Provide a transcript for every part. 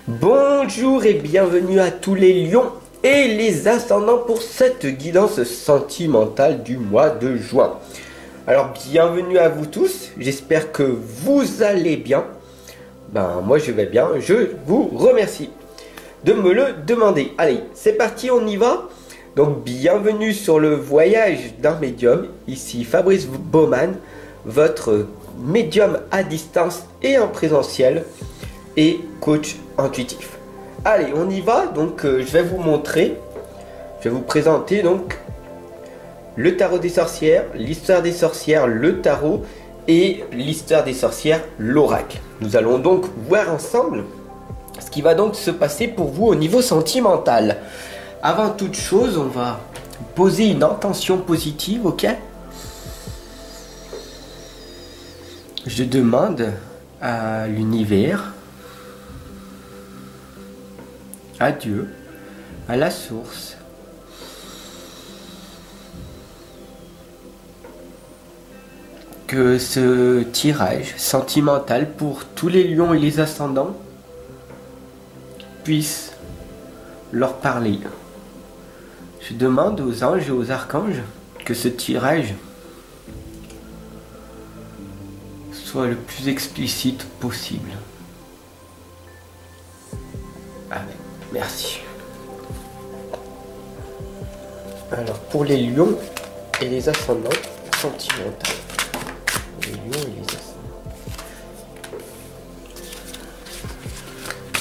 Bonjour et bienvenue à tous les lions et les ascendants pour cette guidance sentimentale du mois de juin. Alors bienvenue à vous tous, j'espère que vous allez bien. Moi je vais bien, je vous remercie de me le demander. Allez, c'est parti, on y va. Donc bienvenue sur le voyage d'un médium, ici Fabrice Baumann, votre médium à distance et en présentiel et coach intuitif. Allez, on y va. Donc je vais vous montrer, je vais vous présenter donc le tarot des sorcières, l'histoire des sorcières, le tarot et l'histoire des sorcières, l'oracle. Nous allons donc voir ensemble ce qui va donc se passer pour vous au niveau sentimental. Avant toute chose, on va poser une intention positive, ok? Je demande à l'univers, à Dieu, à la source, que ce tirage sentimental pour tous les lions et les ascendants puisse leur parler. Je demande aux anges et aux archanges que ce tirage soit le plus explicite possible. Amen. Merci. Alors pour les lions et les ascendants sentimentaux. Les lions et les ascendants.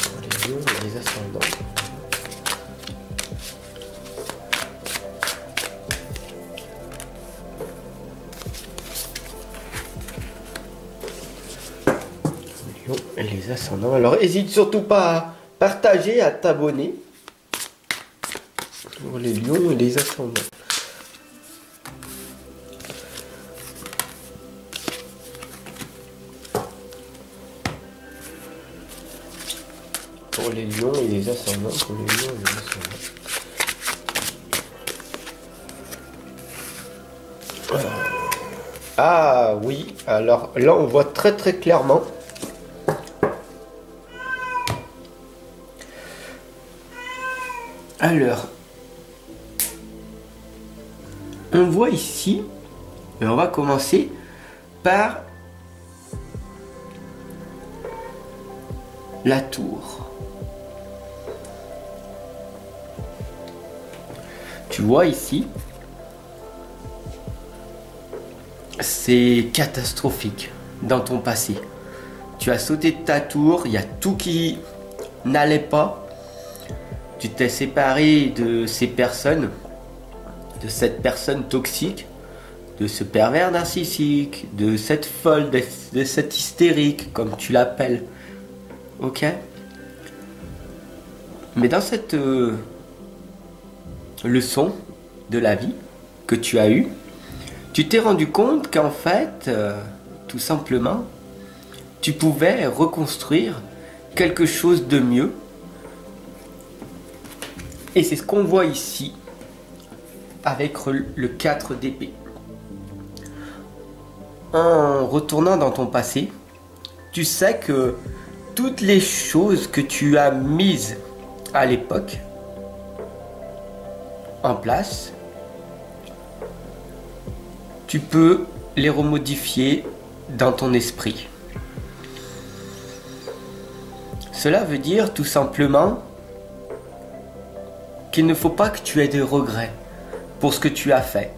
Pour les lions et les ascendants. Et les ascendants. Alors hésite surtout pas à partager, à t'abonner pour les lions et les ascendants. Pour les lions et les ascendants, pour les lions et les ascendants. Ah oui, alors là on voit très clairement. Alors, on voit ici, et on va commencer par la tour. Tu vois ici, c'est catastrophique dans ton passé. Tu as sauté de ta tour, il y a tout qui n'allait pas. Tu t'es séparé de ces personnes, de cette personne toxique, de ce pervers narcissique, de cette folle, de cette hystérique, comme tu l'appelles. Ok? Mais dans cette leçon de la vie que tu as eue, tu t'es rendu compte qu'en fait, tout simplement, tu pouvais reconstruire quelque chose de mieux. Et c'est ce qu'on voit ici avec le 4 d'épée. En retournant dans ton passé, tu sais que toutes les choses que tu as mises à l'époque en place, tu peux les remodifier dans ton esprit. Cela veut dire tout simplement qu'il ne faut pas que tu aies de regrets pour ce que tu as fait.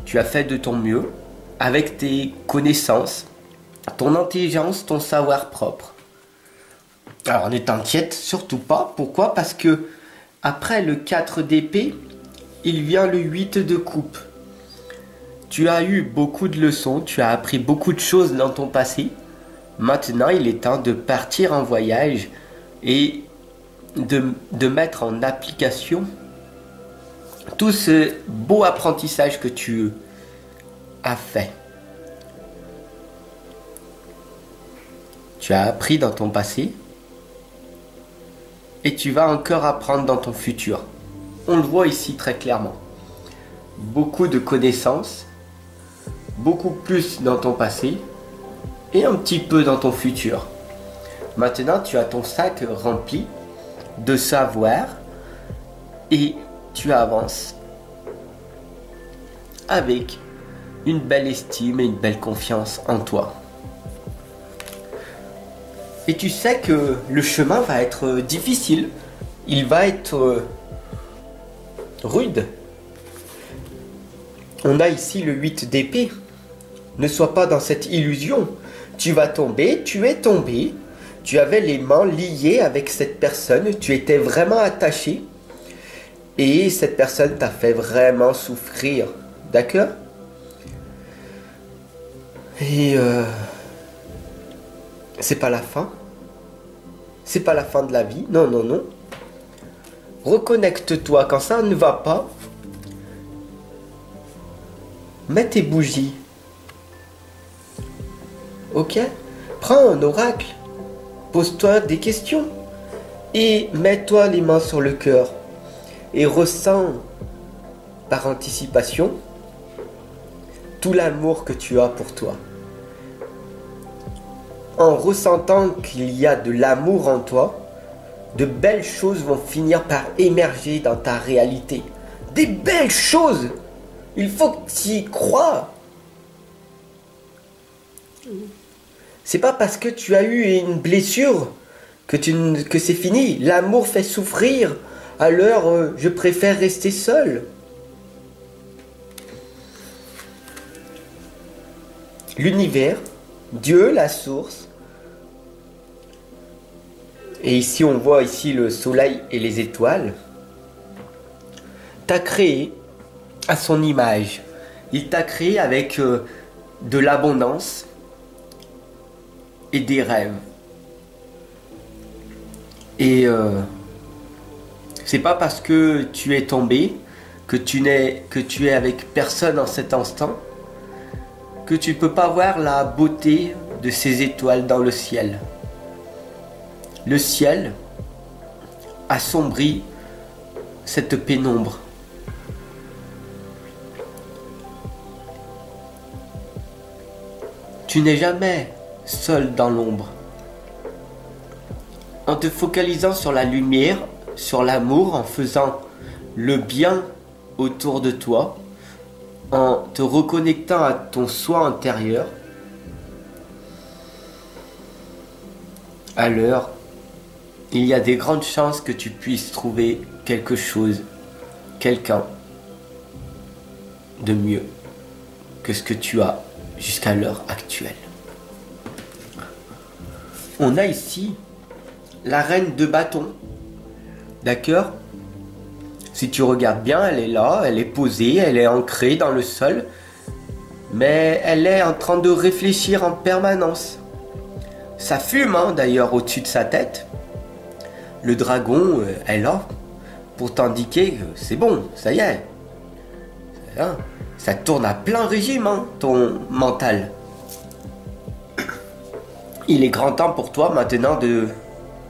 Tu as fait de ton mieux avec tes connaissances, ton intelligence, ton savoir propre. Alors ne t'inquiète surtout pas. Pourquoi? Parce que après le 4 d'épée, il vient le 8 de coupe. Tu as eu beaucoup de leçons, tu as appris beaucoup de choses dans ton passé. Maintenant, il est temps de partir en voyage et de mettre en application tout ce beau apprentissage que tu as fait. Tu as appris dans ton passé et tu vas encore apprendre dans ton futur. On le voit ici très clairement. Beaucoup de connaissances, beaucoup plus dans ton passé et un petit peu dans ton futur. Maintenant, tu as ton sac rempli de savoir et tu avances avec une belle estime et une belle confiance en toi. Et tu sais que le chemin va être difficile, il va être rude. On a ici le 8 d'épée. Ne sois pas dans cette illusion. Tu vas tomber, tu es tombé. Tu avais les mains liées avec cette personne. Tu étais vraiment attaché. Et cette personne t'a fait vraiment souffrir. D'accord? Et c'est pas la fin. C'est pas la fin de la vie. Non, non, non. Reconnecte-toi quand ça ne va pas. Mets tes bougies. Ok? Prends un oracle. Pose-toi des questions. Et mets-toi les mains sur le cœur. Et ressens par anticipation tout l'amour que tu as pour toi. En ressentant qu'il y a de l'amour en toi, de belles choses vont finir par émerger dans ta réalité. Des belles choses! Il faut que tu y crois. C'est pas parce que tu as eu une blessure que c'est fini. L'amour fait souffrir. Alors, je préfère rester seul. L'univers, Dieu, la source. Et ici, on voit ici le soleil et les étoiles. T'a créé à son image. Il t'a créé avec de l'abondance et des rêves. Et c'est pas parce que tu es tombé, que tu es avec personne en cet instant, que tu peux pas voir la beauté de ces étoiles dans le ciel. Le ciel assombrit cette pénombre. Tu n'es jamais seul dans l'ombre. En te focalisant sur la lumière, sur l'amour, en faisant le bien autour de toi, en te reconnectant à ton soi intérieur, alors il y a des grandes chances que tu puisses trouver quelque chose, quelqu'un de mieux que ce que tu as jusqu'à l'heure actuelle. On a ici la reine de bâton. D'accord? Si tu regardes bien, elle est là, elle est posée, elle est ancrée dans le sol. Mais elle est en train de réfléchir en permanence. Ça fume hein, d'ailleurs au-dessus de sa tête. Le dragon est là pour t'indiquer que c'est bon, ça y est. Hein, ça tourne à plein régime, hein, ton mental. Il est grand temps pour toi maintenant de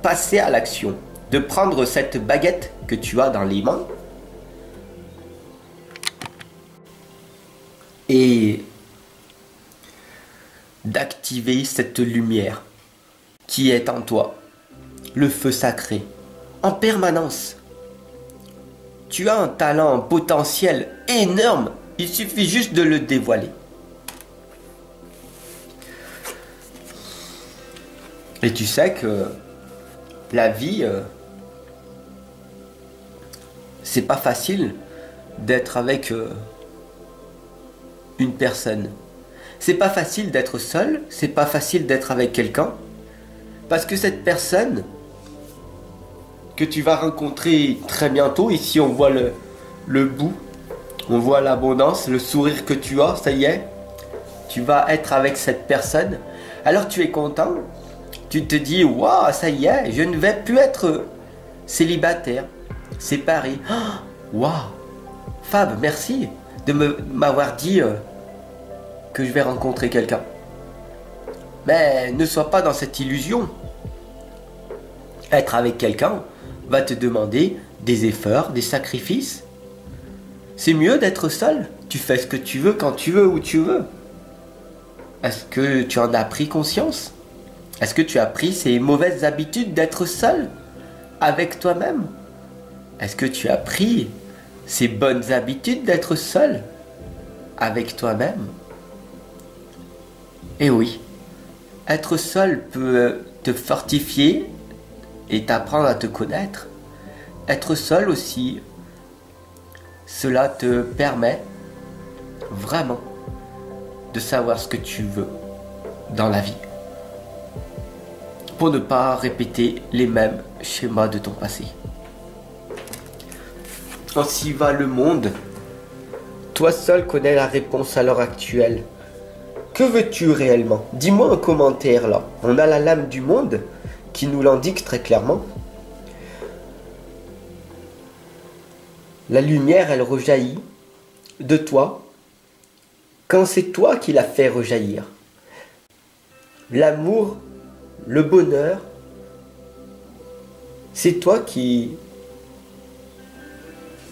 passer à l'action, de prendre cette baguette que tu as dans les mains et d'activer cette lumière qui est en toi, le feu sacré, en permanence. Tu as un talent, un potentiel énorme, il suffit juste de le dévoiler. Et tu sais que la vie, c'est pas facile d'être avec une personne. C'est pas facile d'être seul, c'est pas facile d'être avec quelqu'un. Parce que cette personne que tu vas rencontrer très bientôt, ici on voit le bout, on voit l'abondance, le sourire que tu as, ça y est, tu vas être avec cette personne. Alors tu es content, tu te dis, waouh, ça y est, je ne vais plus être célibataire, séparé. Waouh, Fab, merci de m'avoir dit que je vais rencontrer quelqu'un. Mais ne sois pas dans cette illusion. Être avec quelqu'un va te demander des efforts, des sacrifices. C'est mieux d'être seul. Tu fais ce que tu veux, quand tu veux, où tu veux. Est-ce que tu en as pris conscience? Est-ce que tu as pris ces mauvaises habitudes d'être seul avec toi-même? Est-ce que tu as pris ces bonnes habitudes d'être seul avec toi-même? Et oui, être seul peut te fortifier et t'apprendre à te connaître. Être seul aussi, cela te permet vraiment de savoir ce que tu veux dans la vie, pour ne pas répéter les mêmes schémas de ton passé. Ainsi va le monde. Toi seul connais la réponse à l'heure actuelle. Que veux-tu réellement? Dis-moi en commentaire là. On a la lame du monde qui nous l'indique très clairement. La lumière, elle rejaillit de toi quand c'est toi qui la fais rejaillir. L'amour, le bonheur, c'est toi qui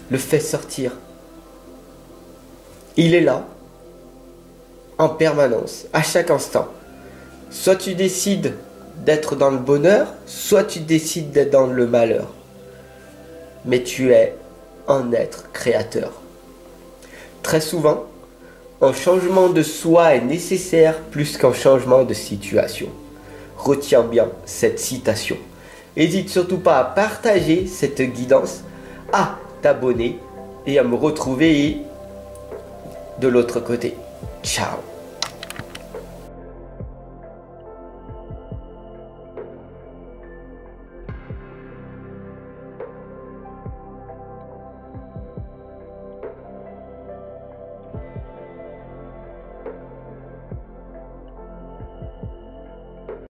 le fais sortir. Il est là, en permanence, à chaque instant. Soit tu décides d'être dans le bonheur, soit tu décides d'être dans le malheur. Mais tu es un être créateur. Très souvent, un changement de soi est nécessaire plus qu'un changement de situation. Retiens bien cette citation. N'hésite surtout pas à partager cette guidance, à t'abonner et à me retrouver de l'autre côté. Ciao.